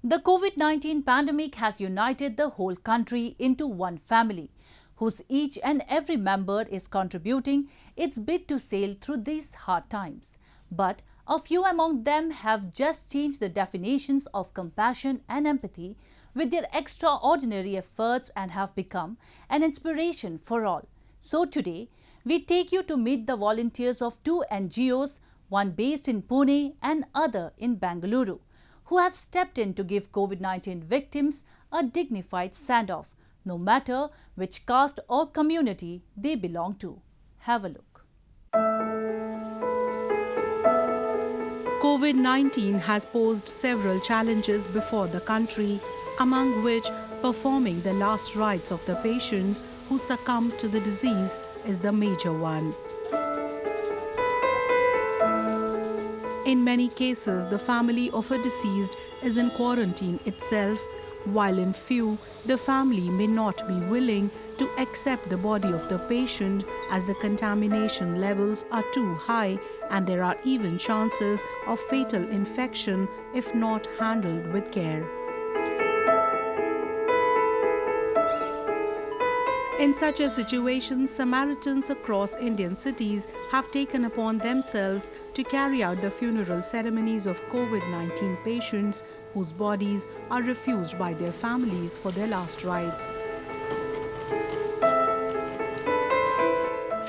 The COVID-19 pandemic has united the whole country into one family, whose each and every member is contributing its bit to sail through these hard times. But a few among them have just changed the definitions of compassion and empathy with their extraordinary efforts and have become an inspiration for all. So today, we take you to meet the volunteers of two NGOs, one based in Pune and other in Bengaluru, who have stepped in to give COVID-19 victims a dignified send-off, no matter which caste or community they belong to. Have a look. COVID-19 has posed several challenges before the country, among which performing the last rites of the patients who succumbed to the disease is the major one. In many cases, the family of a deceased is in quarantine itself, while in few, the family may not be willing to accept the body of the patient as the contamination levels are too high and there are even chances of fatal infection if not handled with care. In such a situation, Samaritans across Indian cities have taken upon themselves to carry out the funeral ceremonies of COVID-19 patients whose bodies are refused by their families for their last rites.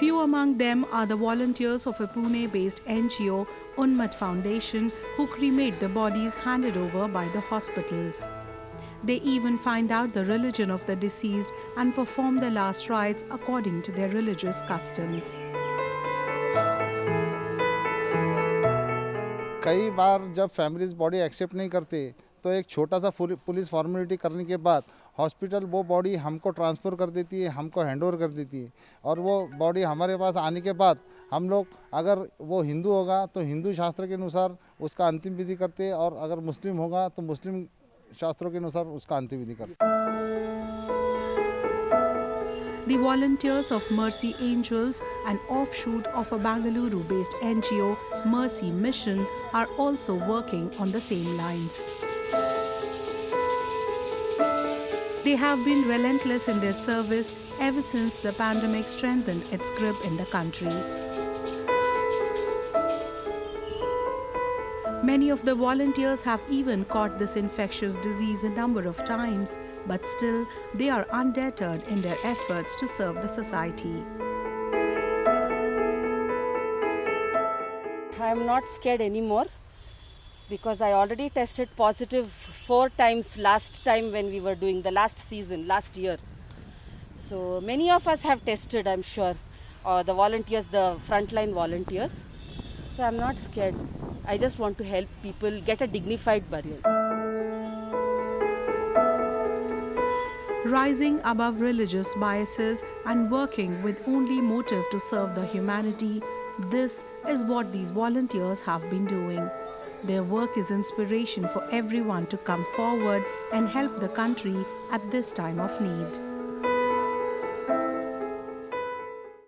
Few among them are the volunteers of a Pune-based NGO, Unmat Foundation, who cremate the bodies handed over by the hospitals. They even find out the religion of the deceased and perform the last rites according to their religious customs. कई बार जब families body accept नहीं करते तो एक छोटा सा police formality करने के बाद हॉस्पिटल वो बॉडी हमको ट्रांसफ़र कर देती है, हमको हैंडओवर कर देती है और वो बॉडी हमारे पास आने के बाद हम लोग अगर वो हिंदू होगा तो हिंदू शास्त्र के अनुसार उसका अंतिम विधि करते हैं और अगर मुस्लिम होगा तो मुस्लिम शास्त्रों के अनुसार उसका अंतिम विधि करते हैं. The volunteers of Mercy Angels, an offshoot of a Bengaluru-based NGO, Mercy Mission, are also working on the same lines. They have been relentless in their service ever since the pandemic strengthened its grip in the country. Many of the volunteers have even caught this infectious disease a number of times, but still they are undeterred in their efforts to serve the society. I am not scared anymore because I already tested positive 4 times last time when we were doing the last season, last year. So many of us have tested, I'm sure, the volunteers, the frontline volunteers. So I'm not scared. I just want to help people get a dignified burial. Rising above religious biases and working with only motive to serve the humanity, this is what these volunteers have been doing. Their work is inspiration for everyone to come forward and help the country at this time of need.